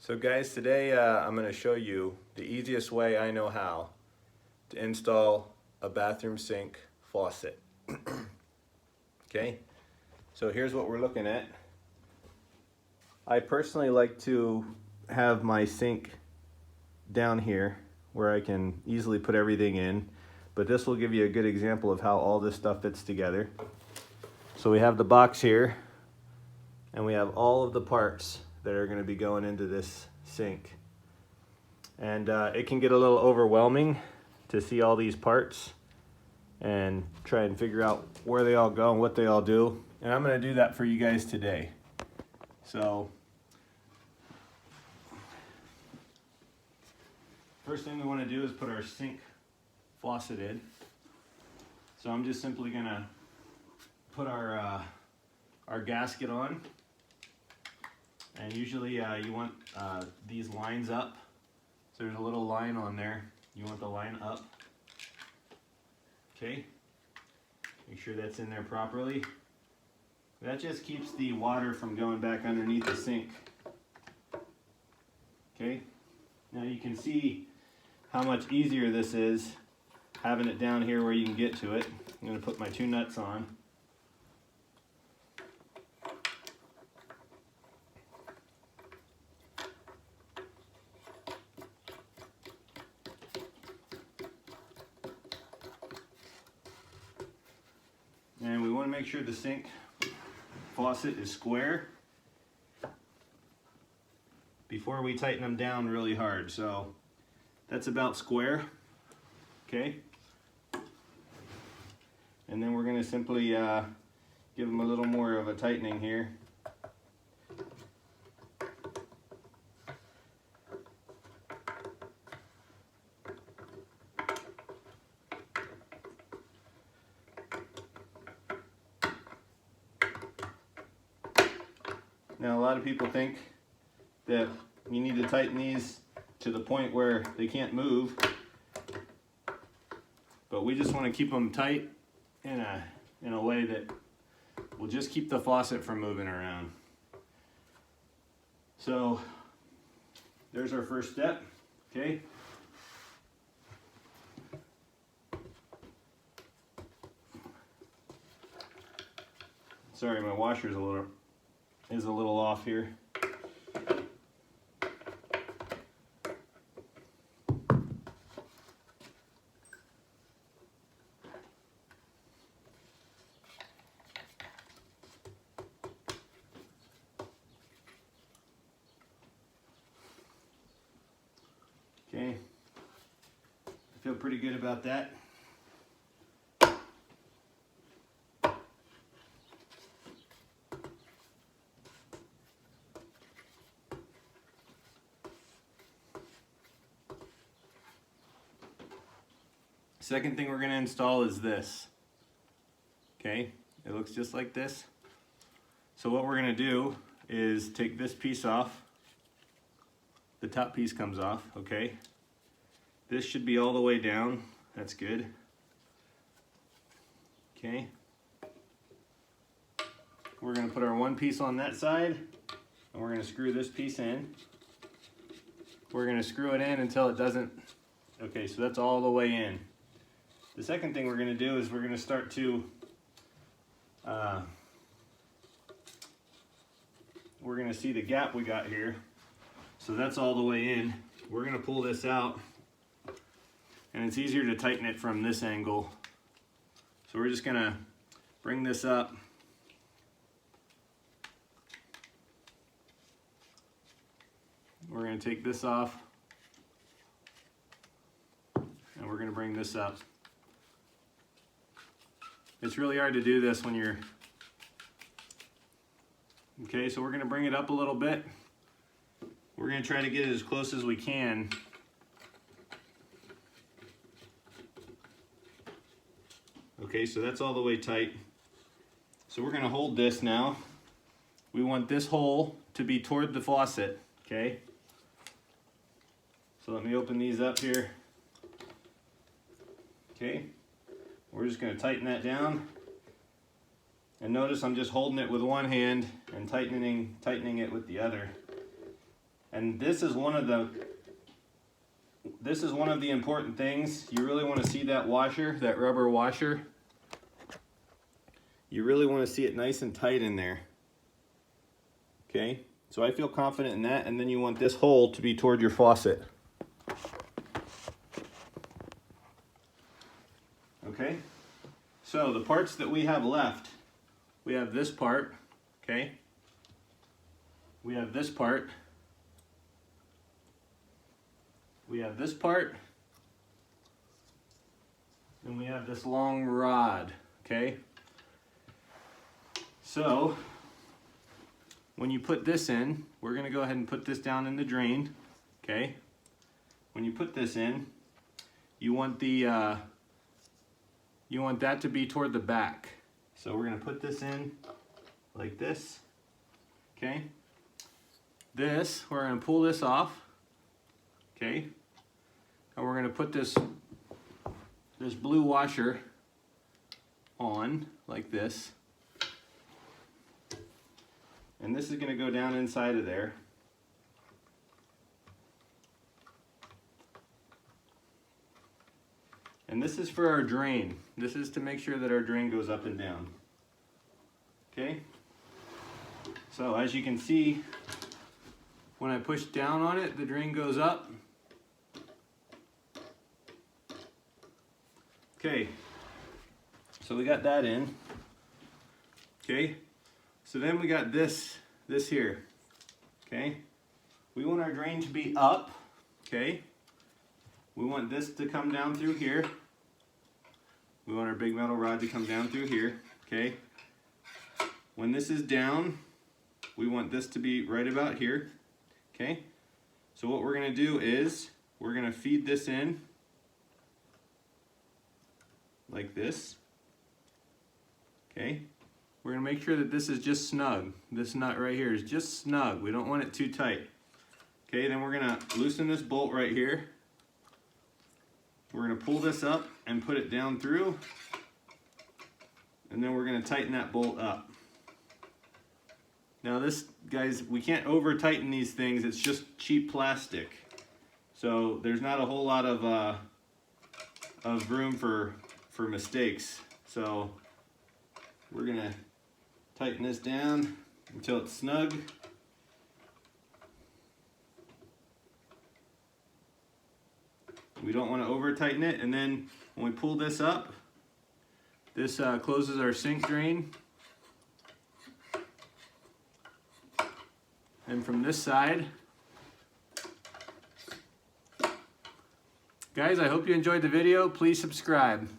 So guys, today I'm going to show you the easiest way I know how to install a bathroom sink faucet. Okay, so here's what we're looking at. I personally like to have my sink down here where I can easily put everything in, but this will give you a good example of how all this stuff fits together. So we have the box here, and we have all of the parts that are going to be going into this sink. And it can get a little overwhelming to see all these parts and try and figure out where they all go and what they all do. And I'm going to do that for you guys today. So first thing we want to do is put our sink faucet in. So I'm just simply going to put our gasket on. And usually you want these lines up. So there's a little line on there. You want the line up. Okay. Make sure that's in there properly. That just keeps the water from going back underneath the sink. Okay. Now you can see how much easier this is having it down here where you can get to it. I'm going to put my two nuts on. And we want to make sure the sink faucet is square before we tighten them down really hard. So that's about square, okay? And then we're going to simply give them a little more of a tightening here. Now a lot of people think that you need to tighten these to the point where they can't move, but we just want to keep them tight in a way that will just keep the faucet from moving around. So there's our first step, okay? Sorry, my washer's is a little off here. Okay, I feel pretty good about that. Second thing we're going to install is this. Okay, it looks just like this. So what we're going to do is take this piece off. The top piece comes off, okay? This should be all the way down. That's good. Okay. We're going to put our one piece on that side, and we're going to screw this piece in. We're going to screw it in until it doesn't. Okay, so that's all the way in. The second thing we're going to do is we're going to start to we're going to see the gap we got here. So that's all the way in. We're going to pull this out, and it's easier to tighten it from this angle. So we're just going to bring this up. We're going to take this off, and we're going to bring this up. It's really hard to do this when you're, okay, so we're going to bring it up a little bit. We're going to try to get it as close as we can. Okay, so that's all the way tight. So we're going to hold this now. We want this hole to be toward the faucet, okay? So let me open these up here. Okay. We're just going to tighten that down, and notice I'm just holding it with one hand and tightening it with the other. And this is one of the important things. You really want to see that washer, that rubber washer. You really want to see it nice and tight in there. Okay, so I feel confident in that, and then you want this hole to be toward your faucet. Okay, so the parts that we have left, we have this part, okay? We have this part. We have this part. And we have this long rod, okay? So, when you put this in, we're gonna go ahead and put this down in the drain, okay? When you put this in, you want the you want that to be toward the back. So we're gonna put this in like this, okay? This, we're gonna pull this off, okay? And we're gonna put this blue washer on like this. And this is gonna go down inside of there. And this is for our drain. This is to make sure that our drain goes up and down. Okay? So as you can see, when I push down on it, the drain goes up. Okay, so we got that in. Okay, so then we got this here. Okay, we want our drain to be up. Okay. We want this to come down through here. We want our big metal rod to come down through here, okay? When this is down, we want this to be right about here, okay? So what we're gonna do is, we're gonna feed this in like this, okay? We're gonna make sure that this is just snug. This nut right here is just snug. We don't want it too tight. Okay, then we're gonna loosen this bolt right here. We're going to pull this up and put it down through, and then we're going to tighten that bolt up. Now this, guys, we can't over tighten these things. It's just cheap plastic. So there's not a whole lot of room for mistakes. So we're going to tighten this down until it's snug. We don't want to over tighten it, and then when we pull this up, this closes our sink drain. And from this side, guys, I hope you enjoyed the video. Please subscribe.